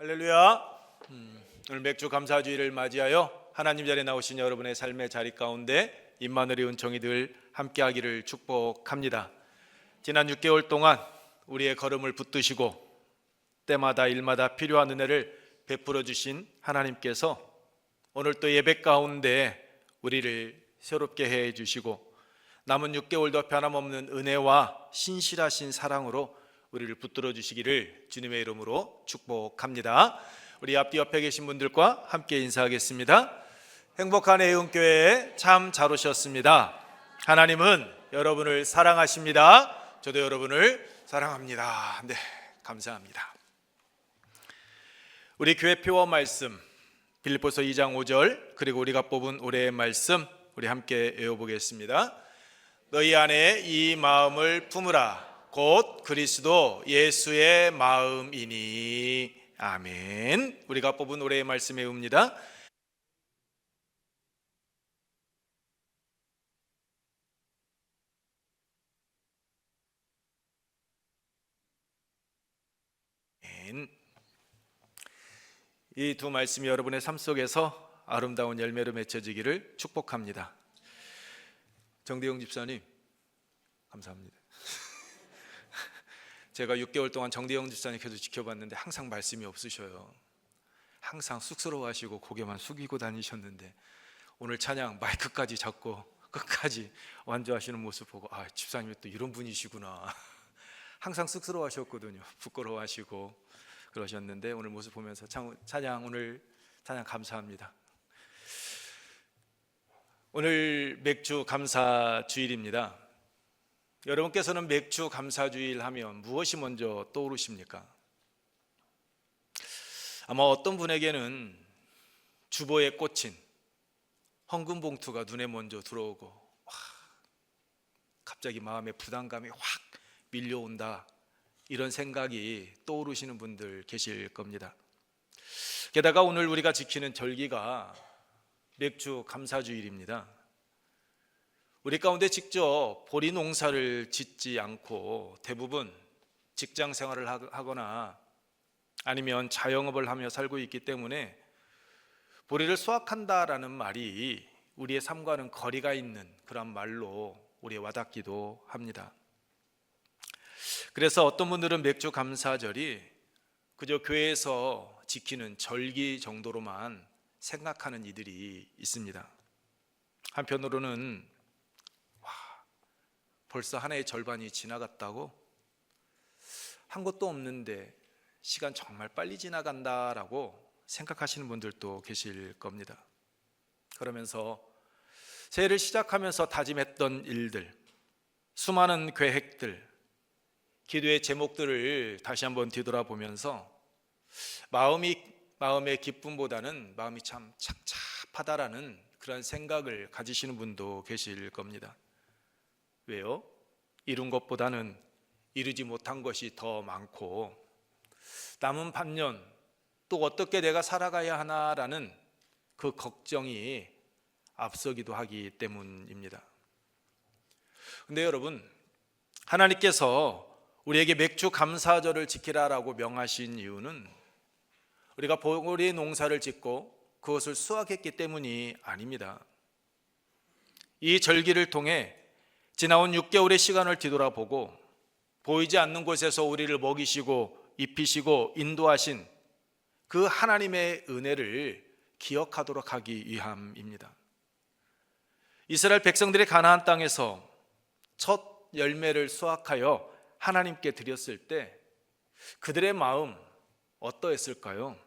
할렐루야. 오늘 맥주 감사주일을 맞이하여 하나님 자리에 나오신 여러분의 삶의 자리 가운데 임마누엘의 은총이 늘 함께하기를 축복합니다. 지난 6개월 동안 우리의 걸음을 붙드시고 때마다 일마다 필요한 은혜를 베풀어 주신 하나님께서 오늘 또 예배 가운데 우리를 새롭게 해 주시고 남은 6개월도 변함없는 은혜와 신실하신 사랑으로 우리를 붙들어 주시기를 주님의 이름으로 축복합니다. 우리 앞뒤 옆에 계신 분들과 함께 인사하겠습니다. 행복한 애흥교회에 참 잘 오셨습니다. 하나님은 여러분을 사랑하십니다. 저도 여러분을 사랑합니다. 네, 감사합니다. 우리 교회 표어 말씀 빌립보서 2장 5절 그리고 우리가 뽑은 올해의 말씀 우리 함께 외워보겠습니다. 너희 안에 이 마음을 품으라. 곧 그리스도 예수의 마음이니. 아멘. 우리가 뽑은 올해의 말씀 외웁니다. 이 두 말씀이 여러분의 삶 속에서 아름다운 열매로 맺혀지기를 축복합니다. 정대영 집사님 감사합니다. 제가 6개월 동안 정대영 집사님 계속 지켜봤는데 항상 말씀이 없으셔요. 항상 쑥스러워하시고 고개만 숙이고 다니셨는데 오늘 찬양 마이크까지 잡고 끝까지 완주하시는 모습 보고 아, 집사님이 또 이런 분이시구나. 항상 쑥스러워하셨거든요. 부끄러워하시고 그러셨는데 오늘 모습 보면서 찬양 오늘 찬양 감사합니다. 오늘 맥주 감사 주일입니다. 여러분께서는 맥주 감사주일 하면 무엇이 먼저 떠오르십니까? 아마 어떤 분에게는 주보에 꽂힌 헌금 봉투가 눈에 먼저 들어오고 갑자기 마음에 부담감이 확 밀려온다, 이런 생각이 떠오르시는 분들 계실 겁니다. 게다가 오늘 우리가 지키는 절기가 맥주 감사주일입니다. 우리 가운데 직접 보리 농사를 짓지 않고 대부분 직장 생활을 하거나 아니면 자영업을 하며 살고 있기 때문에 보리를 수확한다라는 말이 우리의 삶과는 거리가 있는 그런 말로 우리에 와닿기도 합니다. 그래서 어떤 분들은 맥주 감사절이 그저 교회에서 지키는 절기 정도로만 생각하는 이들이 있습니다. 한편으로는 벌써 한 해의 절반이 지나갔다고? 한 것도 없는데 시간 정말 빨리 지나간다라고 생각하시는 분들도 계실 겁니다. 그러면서 새해를 시작하면서 다짐했던 일들, 수많은 계획들, 기도의 제목들을 다시 한번 뒤돌아보면서 마음의 기쁨보다는 마음이 참 착잡하다라는 그런 생각을 가지시는 분도 계실 겁니다. 왜요? 이룬 것보다는 이루지 못한 것이 더 많고 남은 반년 또 어떻게 내가 살아가야 하나라는 그 걱정이 앞서기도 하기 때문입니다. 근데 여러분, 하나님께서 우리에게 맥주 감사절을 지키라라고 명하신 이유는 우리가 보리 농사를 짓고 그것을 수확했기 때문이 아닙니다. 이 절기를 통해 지나온 6개월의 시간을 뒤돌아보고 보이지 않는 곳에서 우리를 먹이시고 입히시고 인도하신 그 하나님의 은혜를 기억하도록 하기 위함입니다. 이스라엘 백성들이 가나안 땅에서 첫 열매를 수확하여 하나님께 드렸을 때 그들의 마음 어떠했을까요?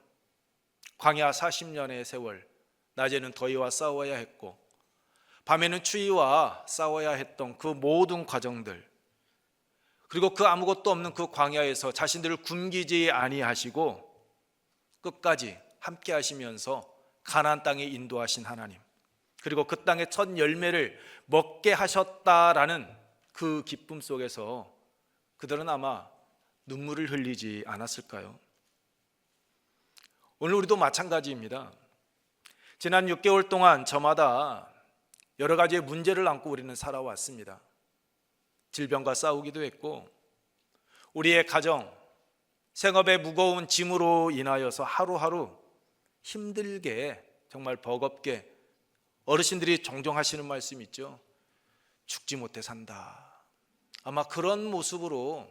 광야 40년의 세월, 낮에는 더위와 싸워야 했고 밤에는 추위와 싸워야 했던 그 모든 과정들, 그리고 그 아무것도 없는 그 광야에서 자신들을 굶기지 아니하시고 끝까지 함께 하시면서 가나안 땅에 인도하신 하나님, 그리고 그 땅의 첫 열매를 먹게 하셨다라는 그 기쁨 속에서 그들은 아마 눈물을 흘리지 않았을까요? 오늘 우리도 마찬가지입니다. 지난 6개월 동안 저마다 여러 가지의 문제를 안고 우리는 살아왔습니다. 질병과 싸우기도 했고 우리의 가정, 생업의 무거운 짐으로 인하여서 하루하루 힘들게, 정말 버겁게, 어르신들이 종종 하시는 말씀 있죠. 죽지 못해 산다. 아마 그런 모습으로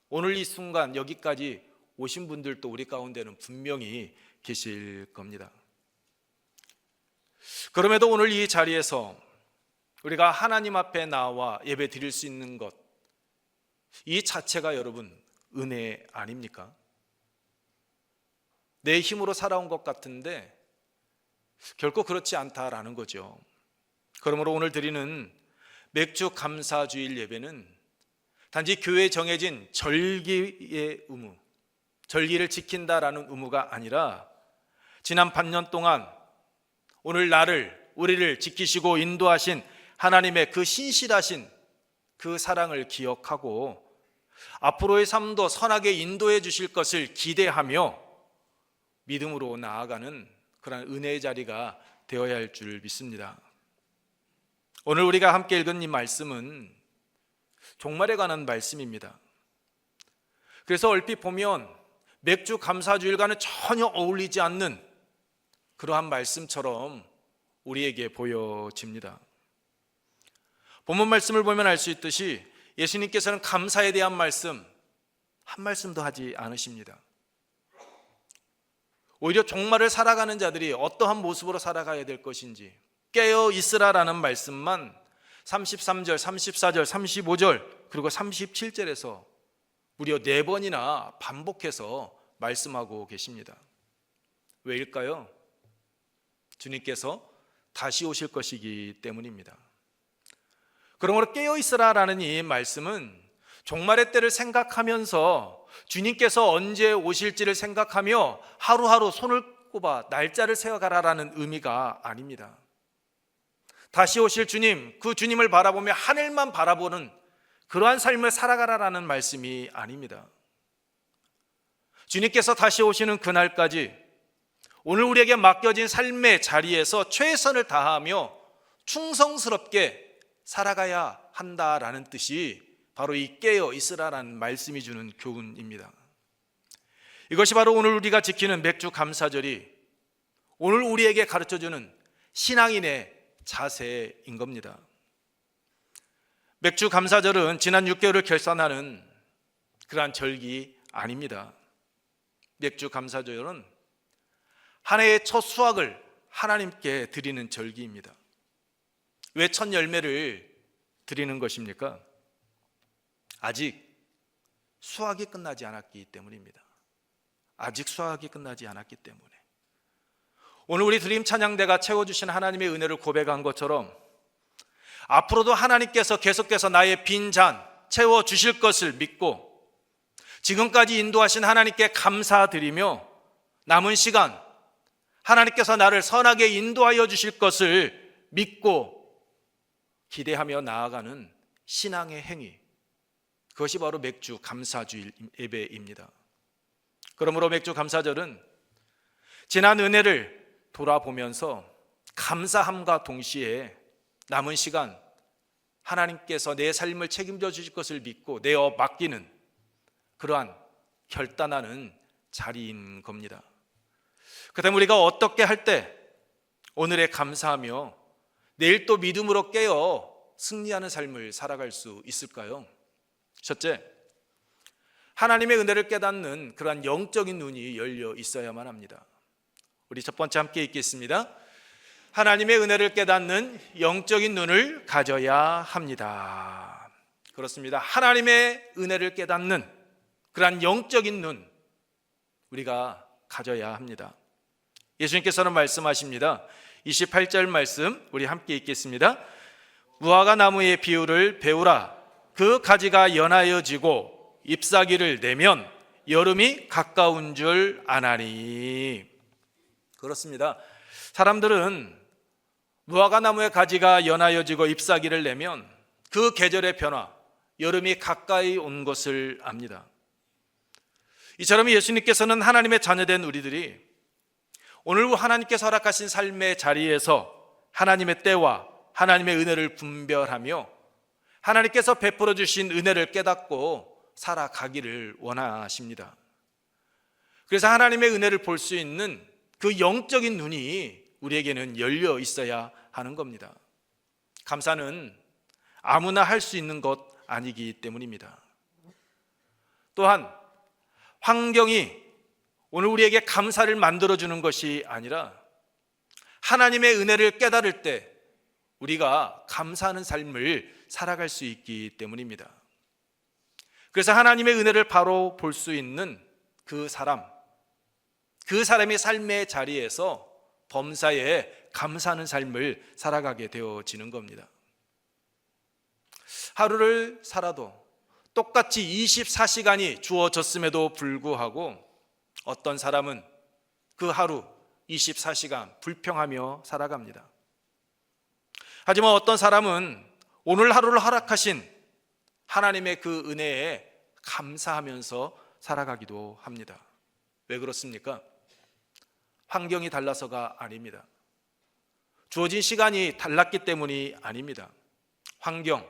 오늘 이 순간 여기까지 오신 분들도 우리 가운데는 분명히 계실 겁니다. 그럼에도 오늘 이 자리에서 우리가 하나님 앞에 나와 예배 드릴 수 있는 것, 이 자체가 여러분 은혜 아닙니까? 내 힘으로 살아온 것 같은데 결코 그렇지 않다라는 거죠. 그러므로 오늘 드리는 맥주 감사주일 예배는 단지 교회에 정해진 절기의 의무, 절기를 지킨다라는 의무가 아니라 지난 반년 동안 오늘 나를, 우리를 지키시고 인도하신 하나님의 그 신실하신 그 사랑을 기억하고 앞으로의 삶도 선하게 인도해 주실 것을 기대하며 믿음으로 나아가는 그런 은혜의 자리가 되어야 할 줄 믿습니다. 오늘 우리가 함께 읽은 이 말씀은 종말에 관한 말씀입니다. 그래서 얼핏 보면 맥주 감사주일과는 전혀 어울리지 않는 그러한 말씀처럼 우리에게 보여집니다. 본문 말씀을 보면 알 수 있듯이 예수님께서는 감사에 대한 말씀 한 말씀도 하지 않으십니다. 오히려 종말을 살아가는 자들이 어떠한 모습으로 살아가야 될 것인지 깨어 있으라라는 말씀만 33절, 34절, 35절 그리고 37절에서 무려 4번이나 반복해서 말씀하고 계십니다. 왜일까요? 주님께서 다시 오실 것이기 때문입니다. 그러므로 깨어있으라라는 이 말씀은 종말의 때를 생각하면서 주님께서 언제 오실지를 생각하며 하루하루 손을 꼽아 날짜를 세워가라라는 의미가 아닙니다. 다시 오실 주님, 그 주님을 바라보며 하늘만 바라보는 그러한 삶을 살아가라라는 말씀이 아닙니다. 주님께서 다시 오시는 그날까지 오늘 우리에게 맡겨진 삶의 자리에서 최선을 다하며 충성스럽게 살아가야 한다라는 뜻이 바로 이 깨어 있으라라는 말씀이 주는 교훈입니다. 이것이 바로 오늘 우리가 지키는 맥주 감사절이 오늘 우리에게 가르쳐주는 신앙인의 자세인 겁니다. 맥주 감사절은 지난 6개월을 결산하는 그러한 절기 아닙니다. 맥주 감사절은 한 해의 첫 수확을 하나님께 드리는 절기입니다. 왜 첫 열매를 드리는 것입니까? 아직 수확이 끝나지 않았기 때문입니다. 아직 수확이 끝나지 않았기 때문에. 오늘 우리 드림 찬양대가 채워주신 하나님의 은혜를 고백한 것처럼 앞으로도 하나님께서 계속해서 나의 빈 잔 채워주실 것을 믿고 지금까지 인도하신 하나님께 감사드리며 남은 시간 하나님께서 나를 선하게 인도하여 주실 것을 믿고 기대하며 나아가는 신앙의 행위, 그것이 바로 맥주 감사주일 예배입니다. 그러므로 맥주 감사절은 지난 은혜를 돌아보면서 감사함과 동시에 남은 시간 하나님께서 내 삶을 책임져 주실 것을 믿고 내어 맡기는 그러한 결단하는 자리인 겁니다. 그 다음에 우리가 어떻게 할 때 오늘에 감사하며 내일 또 믿음으로 깨어 승리하는 삶을 살아갈 수 있을까요? 첫째, 하나님의 은혜를 깨닫는 그러한 영적인 눈이 열려 있어야만 합니다. 우리 첫 번째 함께 읽겠습니다. 하나님의 은혜를 깨닫는 영적인 눈을 가져야 합니다. 그렇습니다. 하나님의 은혜를 깨닫는 그러한 영적인 눈 우리가 가져야 합니다. 예수님께서는 말씀하십니다. 28절 말씀 우리 함께 읽겠습니다. 무화과 나무의 비유를 배우라. 그 가지가 연하여지고 잎사귀를 내면 여름이 가까운 줄 아나니. 그렇습니다. 사람들은 무화과 나무의 가지가 연하여지고 잎사귀를 내면 그 계절의 변화, 여름이 가까이 온 것을 압니다. 이처럼 예수님께서는 하나님의 자녀된 우리들이 오늘 하나님께서 허락하신 삶의 자리에서 하나님의 때와 하나님의 은혜를 분별하며 하나님께서 베풀어 주신 은혜를 깨닫고 살아가기를 원하십니다. 그래서 하나님의 은혜를 볼 수 있는 그 영적인 눈이 우리에게는 열려 있어야 하는 겁니다. 감사는 아무나 할 수 있는 것 아니기 때문입니다. 또한 환경이 오늘 우리에게 감사를 만들어주는 것이 아니라 하나님의 은혜를 깨달을 때 우리가 감사하는 삶을 살아갈 수 있기 때문입니다. 그래서 하나님의 은혜를 바로 볼 수 있는 그 사람의 삶의 자리에서 범사에 감사하는 삶을 살아가게 되어지는 겁니다. 하루를 살아도 똑같이 24시간이 주어졌음에도 불구하고 어떤 사람은 그 하루 24시간 불평하며 살아갑니다. 하지만 어떤 사람은 오늘 하루를 허락하신 하나님의 그 은혜에 감사하면서 살아가기도 합니다. 왜 그렇습니까? 환경이 달라서가 아닙니다. 주어진 시간이 달랐기 때문이 아닙니다. 환경,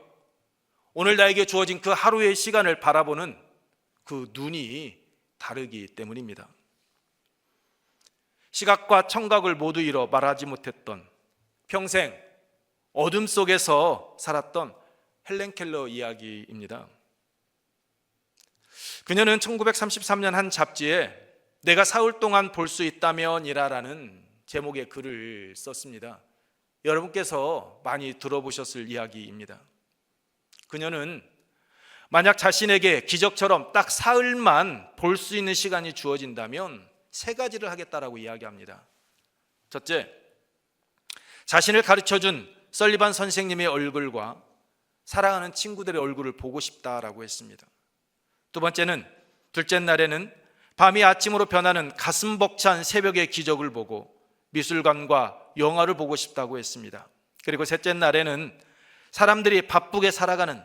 오늘 나에게 주어진 그 하루의 시간을 바라보는 그 눈이 다르기 때문입니다. 시각과 청각을 모두 잃어 말하지 못했던, 평생 어둠 속에서 살았던 헬렌 켈러 이야기입니다. 그녀는 1933년 한 잡지에 내가 사흘 동안 볼 수 있다면이라는 제목의 글을 썼습니다. 여러분께서 많이 들어보셨을 이야기입니다. 그녀는 만약 자신에게 기적처럼 딱 사흘만 볼 수 있는 시간이 주어진다면 세 가지를 하겠다라고 이야기합니다. 첫째, 자신을 가르쳐준 설리반 선생님의 얼굴과 사랑하는 친구들의 얼굴을 보고 싶다라고 했습니다. 두 번째는, 둘째 날에는 밤이 아침으로 변하는 가슴 벅찬 새벽의 기적을 보고 미술관과 영화를 보고 싶다고 했습니다. 그리고 셋째 날에는 사람들이 바쁘게 살아가는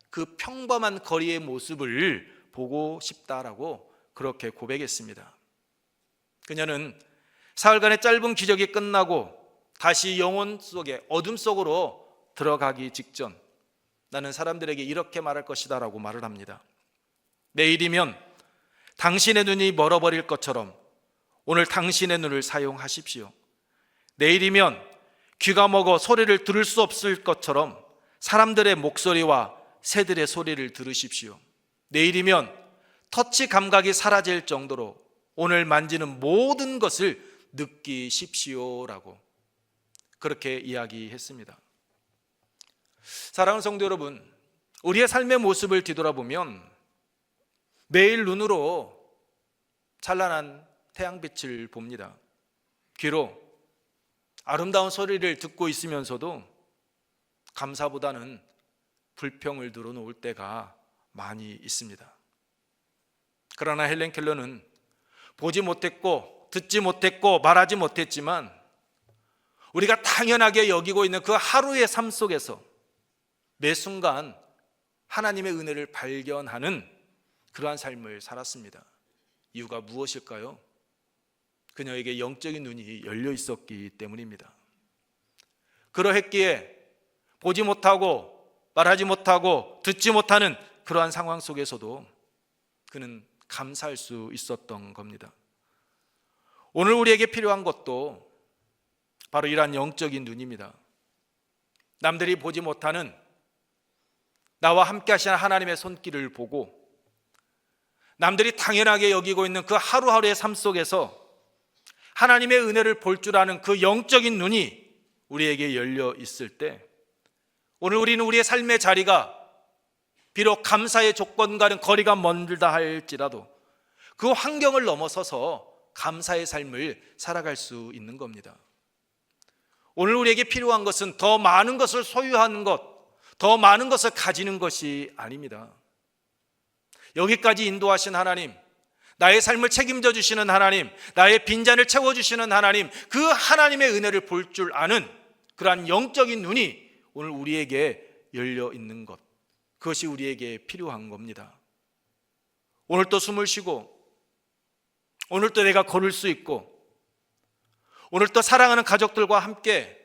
그 평범한 거리의 모습을 보고 싶다라고 그렇게 고백했습니다. 그녀는 사흘간의 짧은 기적이 끝나고 다시 영혼 속에 어둠 속으로 들어가기 직전 나는 사람들에게 이렇게 말할 것이다 라고 말을 합니다. 내일이면 당신의 눈이 멀어버릴 것처럼 오늘 당신의 눈을 사용하십시오. 내일이면 귀가 먹어 소리를 들을 수 없을 것처럼 사람들의 목소리와 새들의 소리를 들으십시오. 내일이면 터치 감각이 사라질 정도로 오늘 만지는 모든 것을 느끼십시오라고 그렇게 이야기했습니다. 사랑하는 성도 여러분, 우리의 삶의 모습을 뒤돌아보면 매일 눈으로 찬란한 태양빛을 봅니다. 귀로 아름다운 소리를 듣고 있으면서도 감사보다는 불평을 늘어놓을 때가 많이 있습니다. 그러나 헬렌 켈러는 보지 못했고 듣지 못했고 말하지 못했지만 우리가 당연하게 여기고 있는 그 하루의 삶 속에서 매 순간 하나님의 은혜를 발견하는 그러한 삶을 살았습니다. 이유가 무엇일까요? 그녀에게 영적인 눈이 열려 있었기 때문입니다. 그러했기에 보지 못하고 말하지 못하고 듣지 못하는 그러한 상황 속에서도 그는 감사할 수 있었던 겁니다. 오늘 우리에게 필요한 것도 바로 이러한 영적인 눈입니다. 남들이 보지 못하는 나와 함께 하시는 하나님의 손길을 보고 남들이 당연하게 여기고 있는 그 하루하루의 삶 속에서 하나님의 은혜를 볼 줄 아는 그 영적인 눈이 우리에게 열려 있을 때 오늘 우리는 우리의 삶의 자리가 비록 감사의 조건과는 거리가 멀다 할지라도 그 환경을 넘어서서 감사의 삶을 살아갈 수 있는 겁니다. 오늘 우리에게 필요한 것은 더 많은 것을 소유하는 것, 더 많은 것을 가지는 것이 아닙니다. 여기까지 인도하신 하나님, 나의 삶을 책임져 주시는 하나님, 나의 빈잔을 채워주시는 하나님, 그 하나님의 은혜를 볼 줄 아는 그러한 영적인 눈이 오늘 우리에게 열려 있는 것, 그것이 우리에게 필요한 겁니다. 오늘 또 숨을 쉬고 오늘 또 내가 걸을 수 있고 오늘 또 사랑하는 가족들과 함께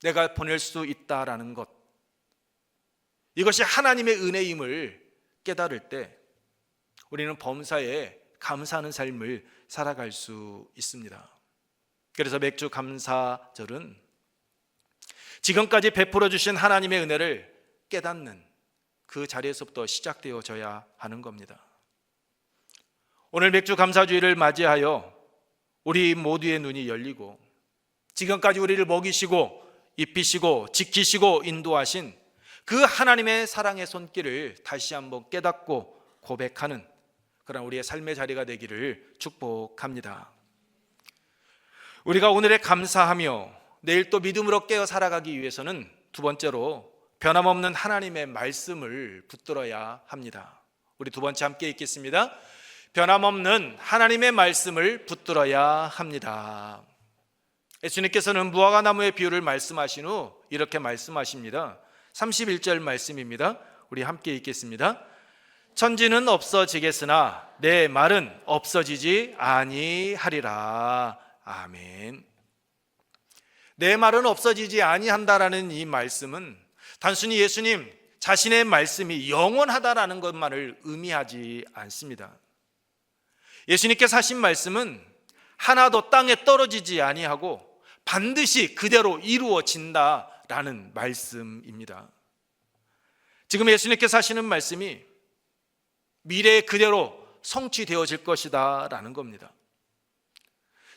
내가 보낼 수 있다라는 것, 이것이 하나님의 은혜임을 깨달을 때 우리는 범사에 감사하는 삶을 살아갈 수 있습니다. 그래서 맥주 감사절은 지금까지 베풀어 주신 하나님의 은혜를 깨닫는 그 자리에서부터 시작되어져야 하는 겁니다. 오늘 맥주 감사주의를 맞이하여 우리 모두의 눈이 열리고 지금까지 우리를 먹이시고 입히시고 지키시고 인도하신 그 하나님의 사랑의 손길을 다시 한번 깨닫고 고백하는 그런 우리의 삶의 자리가 되기를 축복합니다. 우리가 오늘에 감사하며 내일 또 믿음으로 깨어 살아가기 위해서는 두 번째로 변함없는 하나님의 말씀을 붙들어야 합니다. 우리 두 번째 함께 읽겠습니다. 변함없는 하나님의 말씀을 붙들어야 합니다. 예수님께서는 무화과 나무의 비유를 말씀하신 후 이렇게 말씀하십니다. 31절 말씀입니다. 우리 함께 읽겠습니다. 천지는 없어지겠으나 내 말은 없어지지 아니하리라. 아멘. 내 말은 없어지지 아니한다라는 이 말씀은 단순히 예수님 자신의 말씀이 영원하다라는 것만을 의미하지 않습니다. 예수님께서 하신 말씀은 하나도 땅에 떨어지지 아니하고 반드시 그대로 이루어진다라는 말씀입니다. 지금 예수님께서 하시는 말씀이 미래에 그대로 성취되어질 것이다 라는 겁니다.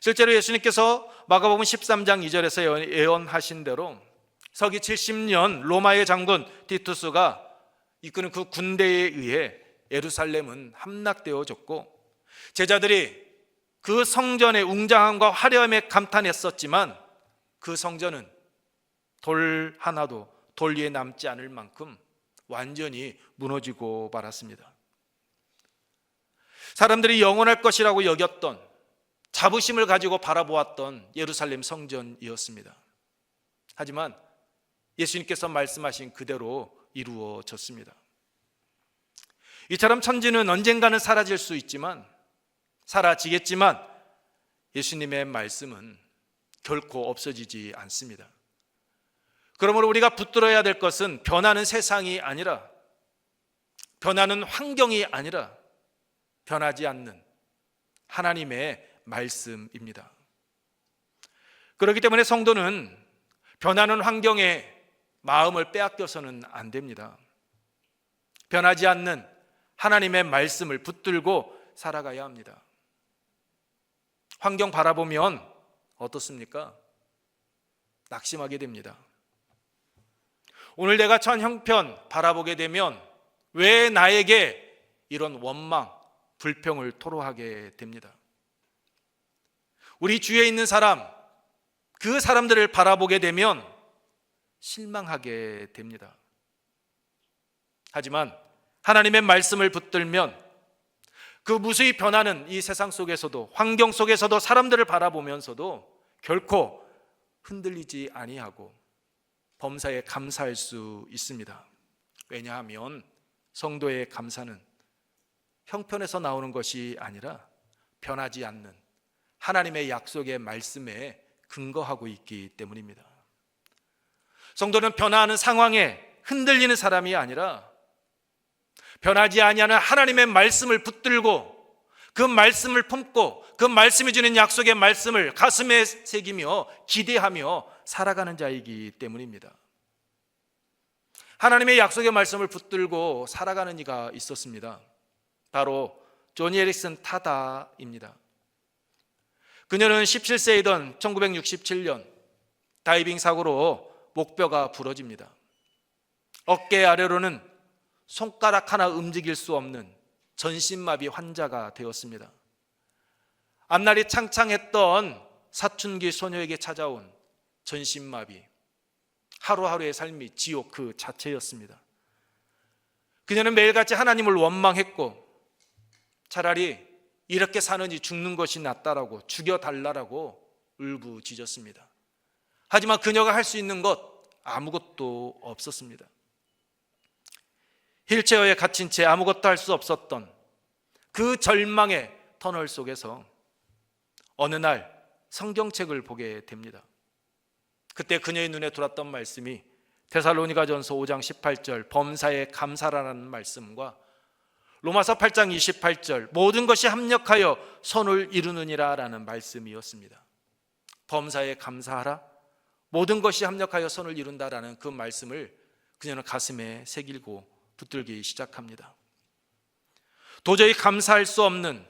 실제로 예수님께서 마가복음 13장 2절에서 예언하신 대로 서기 70년 로마의 장군 티투스가 이끄는 그 군대에 의해 예루살렘은 함락되어졌고 제자들이 그 성전의 웅장함과 화려함에 감탄했었지만 그 성전은 돌 하나도 돌 위에 남지 않을 만큼 완전히 무너지고 말았습니다. 사람들이 영원할 것이라고 여겼던 자부심을 가지고 바라보았던 예루살렘 성전이었습니다. 하지만 예수님께서 말씀하신 그대로 이루어졌습니다. 이처럼 천지는 언젠가는 사라질 수 있지만 사라지겠지만 예수님의 말씀은 결코 없어지지 않습니다. 그러므로 우리가 붙들어야 될 것은 변하는 세상이 아니라 변하는 환경이 아니라 변하지 않는 하나님의 말씀입니다. 그렇기 때문에 성도는 변하는 환경에 마음을 빼앗겨서는 안 됩니다. 변하지 않는 하나님의 말씀을 붙들고 살아가야 합니다. 환경 바라보면 어떻습니까? 낙심하게 됩니다. 오늘 내가 처한 형편 바라보게 되면 왜 나에게 이런 원망, 불평을 토로하게 됩니다. 우리 주위에 있는 사람, 그 사람들을 바라보게 되면 실망하게 됩니다. 하지만 하나님의 말씀을 붙들면 그 무수히 변하는 이 세상 속에서도 환경 속에서도 사람들을 바라보면서도 결코 흔들리지 아니하고 범사에 감사할 수 있습니다. 왜냐하면 성도의 감사는 형편에서 나오는 것이 아니라 변하지 않는 하나님의 약속의 말씀에 근거하고 있기 때문입니다. 성도는 변화하는 상황에 흔들리는 사람이 아니라 변하지 아니하는 하나님의 말씀을 붙들고 그 말씀을 품고 그 말씀이 주는 약속의 말씀을 가슴에 새기며 기대하며 살아가는 자이기 때문입니다. 하나님의 약속의 말씀을 붙들고 살아가는 이가 있었습니다. 바로 조니 에릭슨 타다입니다. 그녀는 17세이던 1967년 다이빙 사고로 목뼈가 부러집니다. 어깨 아래로는 손가락 하나 움직일 수 없는 전신마비 환자가 되었습니다. 앞날이 창창했던 사춘기 소녀에게 찾아온 전신마비, 하루하루의 삶이 지옥 그 자체였습니다. 그녀는 매일같이 하나님을 원망했고 차라리 이렇게 사느니 죽는 것이 낫다라고 죽여달라고 울부짖었습니다. 하지만 그녀가 할 수 있는 것 아무것도 없었습니다. 휠체어에 갇힌 채 아무것도 할 수 없었던 그 절망의 터널 속에서 어느 날 성경책을 보게 됩니다. 그때 그녀의 눈에 들어왔던 말씀이 데살로니가전서 5장 18절 범사에 감사라는 말씀과 로마서 8장 28절 모든 것이 합력하여 선을 이루느니라 라는 말씀이었습니다. 범사에 감사하라, 모든 것이 합력하여 선을 이룬다라는 그 말씀을 그녀는 가슴에 새기고 붙들기 시작합니다. 도저히 감사할 수 없는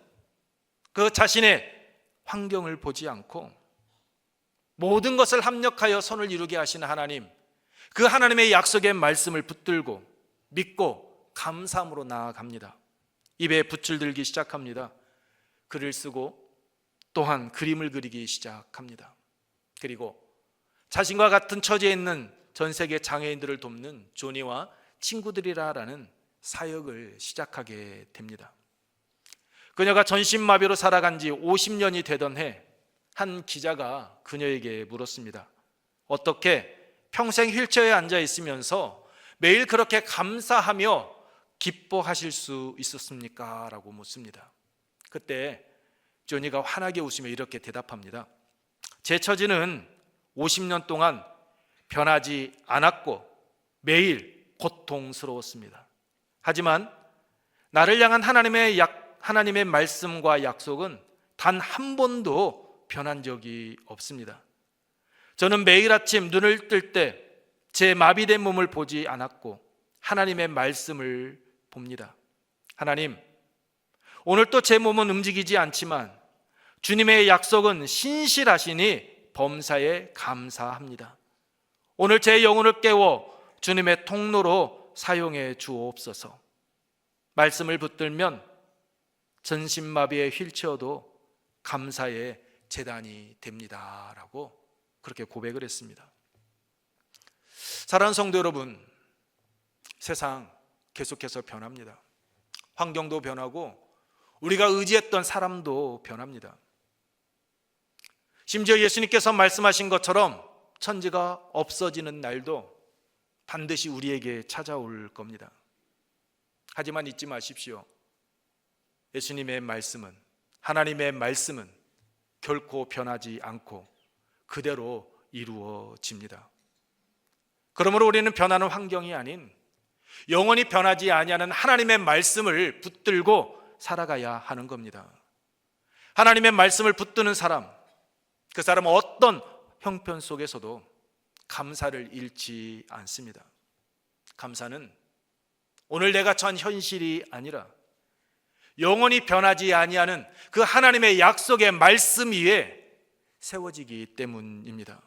그 자신의 환경을 보지 않고 모든 것을 합력하여 선을 이루게 하시는 하나님, 그 하나님의 약속의 말씀을 붙들고 믿고 감사함으로 나아갑니다. 입에 붓을 들기 시작합니다. 글을 쓰고 또한 그림을 그리기 시작합니다. 그리고 자신과 같은 처지에 있는 전 세계 장애인들을 돕는 조니와 친구들이라는 사역을 시작하게 됩니다. 그녀가 전신마비로 살아간 지 50년이 되던 해, 한 기자가 그녀에게 물었습니다. 어떻게 평생 휠체어에 앉아 있으면서 매일 그렇게 감사하며 기뻐하실 수 있었습니까? 라고 묻습니다. 그때 조니가 환하게 웃으며 이렇게 대답합니다. 제 처지는 50년 동안 변하지 않았고 매일 고통스러웠습니다. 하지만 나를 향한 하나님의 말씀과 약속은 단 한 번도 변한 적이 없습니다. 저는 매일 아침 눈을 뜰 때 제 마비된 몸을 보지 않았고 하나님의 말씀을 봅니다. 하나님, 오늘 또 제 몸은 움직이지 않지만 주님의 약속은 신실하시니 범사에 감사합니다. 오늘 제 영혼을 깨워 주님의 통로로 사용해 주옵소서. 말씀을 붙들면 전신마비의 휠체어도 감사의 제단이 됩니다 라고 그렇게 고백을 했습니다. 사랑하는 성도 여러분, 세상 계속해서 변합니다. 환경도 변하고 우리가 의지했던 사람도 변합니다. 심지어 예수님께서 말씀하신 것처럼 천지가 없어지는 날도 반드시 우리에게 찾아올 겁니다. 하지만 잊지 마십시오. 예수님의 말씀은, 하나님의 말씀은 결코 변하지 않고 그대로 이루어집니다. 그러므로 우리는 변하는 환경이 아닌 영원히 변하지 아니하는 하나님의 말씀을 붙들고 살아가야 하는 겁니다. 하나님의 말씀을 붙드는 사람, 그 사람은 어떤 형편 속에서도 감사를 잃지 않습니다. 감사는 오늘 내가 처한 현실이 아니라 영원히 변하지 아니하는 그 하나님의 약속의 말씀 위에 세워지기 때문입니다.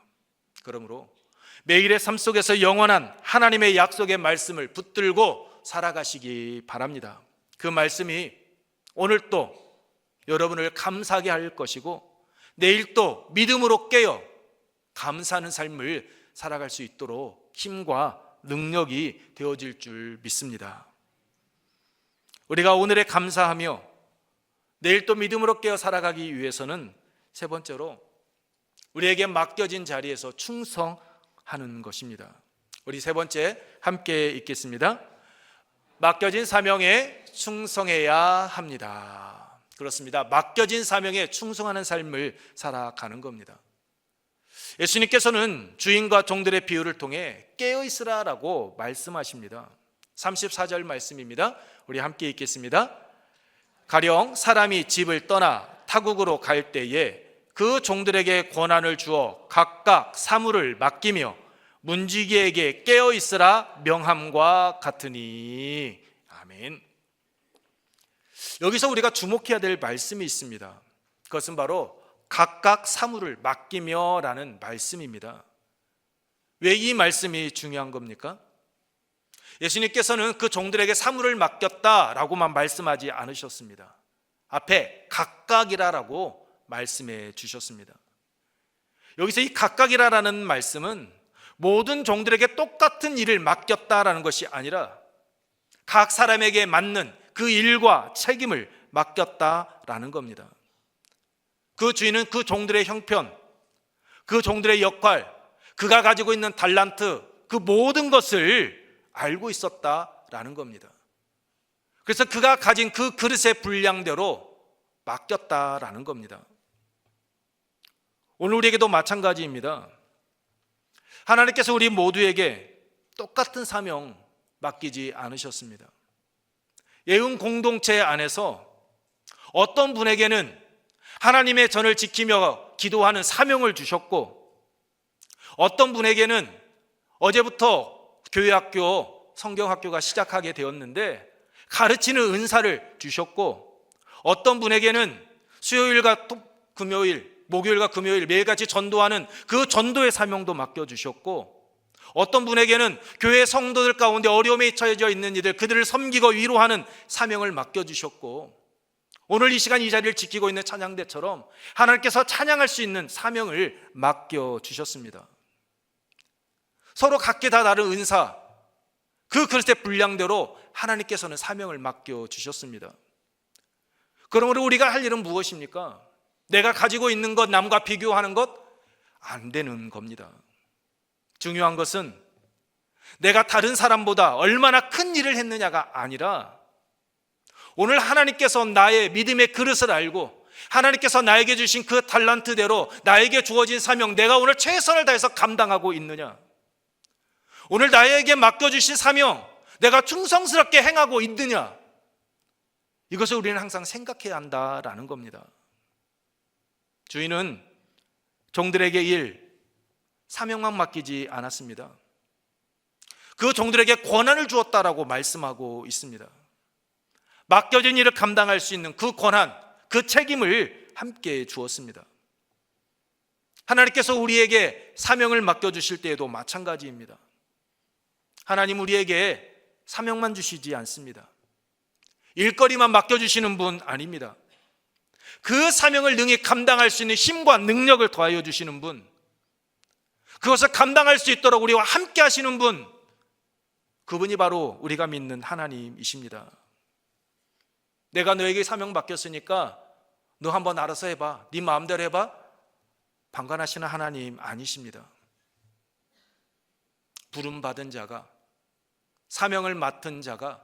그러므로 매일의 삶 속에서 영원한 하나님의 약속의 말씀을 붙들고 살아가시기 바랍니다. 그 말씀이 오늘 또 여러분을 감사하게 할 것이고 내일 또 믿음으로 깨어 감사하는 삶을 살아갈 수 있도록 힘과 능력이 되어질 줄 믿습니다. 우리가 오늘에 감사하며 내일 또 믿음으로 깨어 살아가기 위해서는 세 번째로 우리에게 맡겨진 자리에서 충성하는 것입니다. 우리 세 번째 함께 읽겠습니다. 맡겨진 사명에 충성해야 합니다. 그렇습니다. 맡겨진 사명에 충성하는 삶을 살아가는 겁니다. 예수님께서는 주인과 종들의 비유를 통해 깨어있으라라고 말씀하십니다. 34절 말씀입니다. 우리 함께 읽겠습니다. 가령 사람이 집을 떠나 타국으로 갈 때에 그 종들에게 권한을 주어 각각 사물을 맡기며 문지기에게 깨어있으라 명함과 같으니. 아멘. 여기서 우리가 주목해야 될 말씀이 있습니다. 그것은 바로 각각 사물을 맡기며 라는 말씀입니다. 왜 이 말씀이 중요한 겁니까? 예수님께서는 그 종들에게 사물을 맡겼다라고만 말씀하지 않으셨습니다. 앞에 각각이라라고 말씀해 주셨습니다. 여기서 이 각각이라라는 말씀은 모든 종들에게 똑같은 일을 맡겼다라는 것이 아니라 각 사람에게 맞는 그 일과 책임을 맡겼다라는 겁니다. 그 주인은 그 종들의 형편, 그 종들의 역할, 그가 가지고 있는 달란트, 그 모든 것을 알고 있었다라는 겁니다. 그래서 그가 가진 그 그릇의 분량대로 맡겼다라는 겁니다. 오늘 우리에게도 마찬가지입니다. 하나님께서 우리 모두에게 똑같은 사명 맡기지 않으셨습니다. 예언 공동체 안에서 어떤 분에게는 하나님의 전을 지키며 기도하는 사명을 주셨고, 어떤 분에게는 어제부터 교회학교, 성경학교가 시작하게 되었는데 가르치는 은사를 주셨고, 어떤 분에게는 수요일과 금요일, 목요일과 금요일 매일같이 전도하는 그 전도의 사명도 맡겨주셨고, 어떤 분에게는 교회 성도들 가운데 어려움에 처해져 있는 이들, 그들을 섬기고 위로하는 사명을 맡겨주셨고, 오늘 이 시간 이 자리를 지키고 있는 찬양대처럼 하나님께서 찬양할 수 있는 사명을 맡겨주셨습니다. 서로 각기 다 다른 은사, 그 그릇의 분량대로 하나님께서는 사명을 맡겨주셨습니다. 그러므로 우리가 할 일은 무엇입니까? 내가 가지고 있는 것, 남과 비교하는 것 안 되는 겁니다. 중요한 것은 내가 다른 사람보다 얼마나 큰 일을 했느냐가 아니라, 오늘 하나님께서 나의 믿음의 그릇을 알고 하나님께서 나에게 주신 그 달란트대로 나에게 주어진 사명, 내가 오늘 최선을 다해서 감당하고 있느냐, 오늘 나에게 맡겨주신 사명 내가 충성스럽게 행하고 있느냐, 이것을 우리는 항상 생각해야 한다라는 겁니다. 주인은 종들에게 일, 사명만 맡기지 않았습니다. 그 종들에게 권한을 주었다라고 말씀하고 있습니다. 맡겨진 일을 감당할 수 있는 그 권한, 그 책임을 함께 주었습니다. 하나님께서 우리에게 사명을 맡겨주실 때에도 마찬가지입니다. 하나님 우리에게 사명만 주시지 않습니다. 일거리만 맡겨주시는 분 아닙니다. 그 사명을 능히 감당할 수 있는 힘과 능력을 더하여 주시는 분, 그것을 감당할 수 있도록 우리와 함께 하시는 분, 그분이 바로 우리가 믿는 하나님이십니다. 내가 너에게 사명 맡겼으니까 너 한번 알아서 해봐, 네 마음대로 해봐, 방관하시는 하나님 아니십니다. 부름받은 자가, 사명을 맡은 자가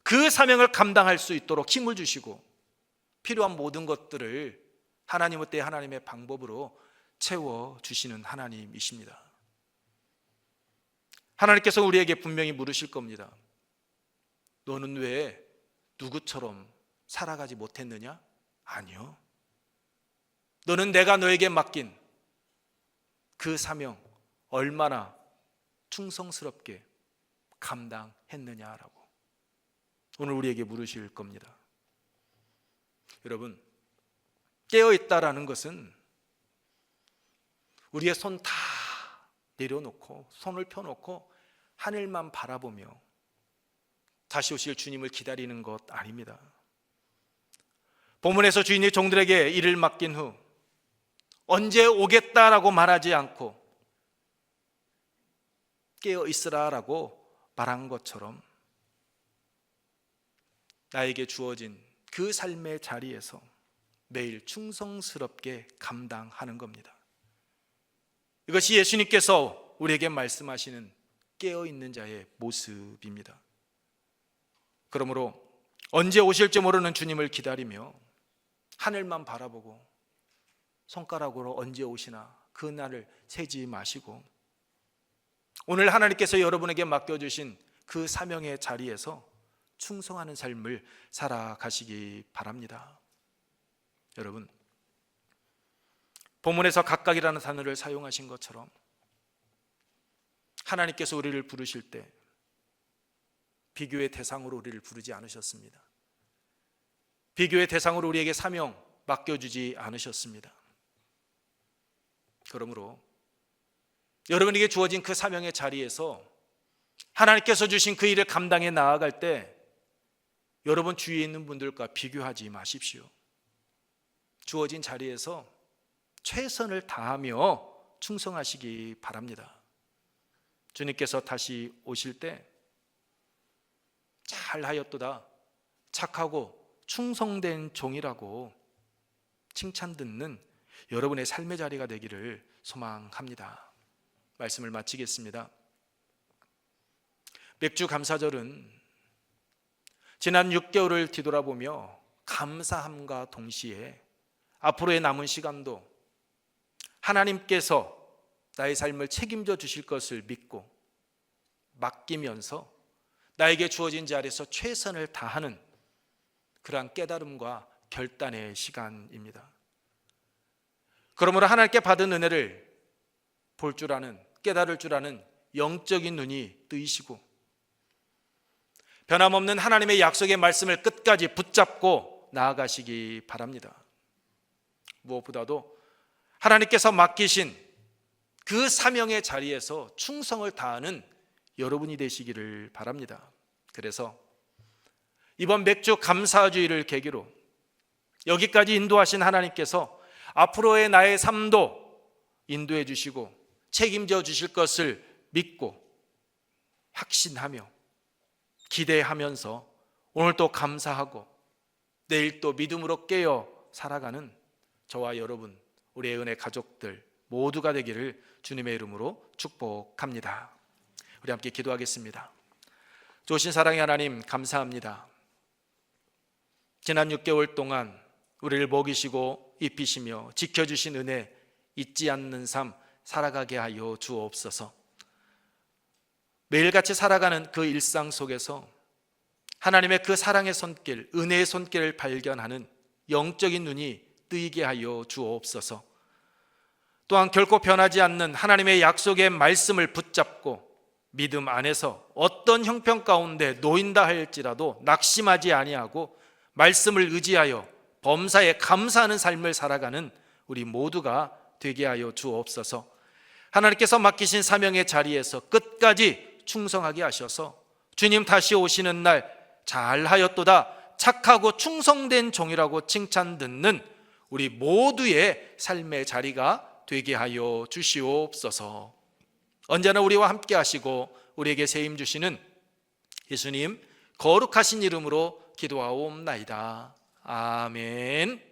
그 사명을 감당할 수 있도록 힘을 주시고 필요한 모든 것들을 하나님의 때 하나님의 방법으로 채워주시는 하나님이십니다. 하나님께서 우리에게 분명히 물으실 겁니다. 너는 왜 누구처럼 살아가지 못했느냐? 아니요. 너는 내가 너에게 맡긴 그 사명 얼마나 충성스럽게 감당했느냐라고 오늘 우리에게 물으실 겁니다. 여러분, 깨어있다라는 것은 우리의 손 다 내려놓고 손을 펴놓고 하늘만 바라보며 다시 오실 주님을 기다리는 것 아닙니다. 본문에서 주인이 종들에게 일을 맡긴 후 언제 오겠다라고 말하지 않고 깨어있으라라고 말한 것처럼 나에게 주어진 그 삶의 자리에서 매일 충성스럽게 감당하는 겁니다. 이것이 예수님께서 우리에게 말씀하시는 깨어있는 자의 모습입니다. 그러므로 언제 오실지 모르는 주님을 기다리며 하늘만 바라보고 손가락으로 언제 오시나 그 날을 세지 마시고 오늘 하나님께서 여러분에게 맡겨주신 그 사명의 자리에서 충성하는 삶을 살아가시기 바랍니다. 여러분, 본문에서 각각이라는 단어를 사용하신 것처럼 하나님께서 우리를 부르실 때 비교의 대상으로 우리를 부르지 않으셨습니다. 비교의 대상으로 우리에게 사명 맡겨주지 않으셨습니다. 그러므로 여러분에게 주어진 그 사명의 자리에서 하나님께서 주신 그 일을 감당해 나아갈 때 여러분 주위에 있는 분들과 비교하지 마십시오. 주어진 자리에서 최선을 다하며 충성하시기 바랍니다. 주님께서 다시 오실 때 잘하였도다, 착하고 충성된 종이라고 칭찬 듣는 여러분의 삶의 자리가 되기를 소망합니다. 말씀을 마치겠습니다. 맥주 감사절은 지난 6개월을 뒤돌아보며 감사함과 동시에 앞으로의 남은 시간도 하나님께서 나의 삶을 책임져 주실 것을 믿고 맡기면서 나에게 주어진 자리에서 최선을 다하는 그러한 깨달음과 결단의 시간입니다. 그러므로 하나님께 받은 은혜를 볼 줄 아는, 깨달을 줄 아는 영적인 눈이 뜨이시고 변함없는 하나님의 약속의 말씀을 끝까지 붙잡고 나아가시기 바랍니다. 무엇보다도 하나님께서 맡기신 그 사명의 자리에서 충성을 다하는 여러분이 되시기를 바랍니다. 그래서 이번 맥주 감사주의를 계기로 여기까지 인도하신 하나님께서 앞으로의 나의 삶도 인도해 주시고 책임져 주실 것을 믿고 확신하며 기대하면서 오늘 또 감사하고 내일 또 믿음으로 깨어 살아가는 저와 여러분, 우리의 은혜 가족들 모두가 되기를 주님의 이름으로 축복합니다. 우리 함께 기도하겠습니다. 좋으신 사랑의 하나님, 감사합니다. 지난 6개월 동안 우리를 먹이시고 입히시며 지켜주신 은혜 잊지 않는 삶 살아가게 하여 주옵소서. 매일같이 살아가는 그 일상 속에서 하나님의 그 사랑의 손길, 은혜의 손길을 발견하는 영적인 눈이 뜨이게 하여 주옵소서. 또한 결코 변하지 않는 하나님의 약속의 말씀을 붙잡고 믿음 안에서 어떤 형편 가운데 놓인다 할지라도 낙심하지 아니하고 말씀을 의지하여 범사에 감사하는 삶을 살아가는 우리 모두가 되게 하여 주옵소서. 하나님께서 맡기신 사명의 자리에서 끝까지 충성하게 하셔서 주님 다시 오시는 날 잘하였도다 착하고 충성된 종이라고 칭찬 듣는 우리 모두의 삶의 자리가 되게 하여 주시옵소서. 언제나 우리와 함께 하시고 우리에게 세임 주시는 예수님 거룩하신 이름으로 기도하옵나이다. 아멘.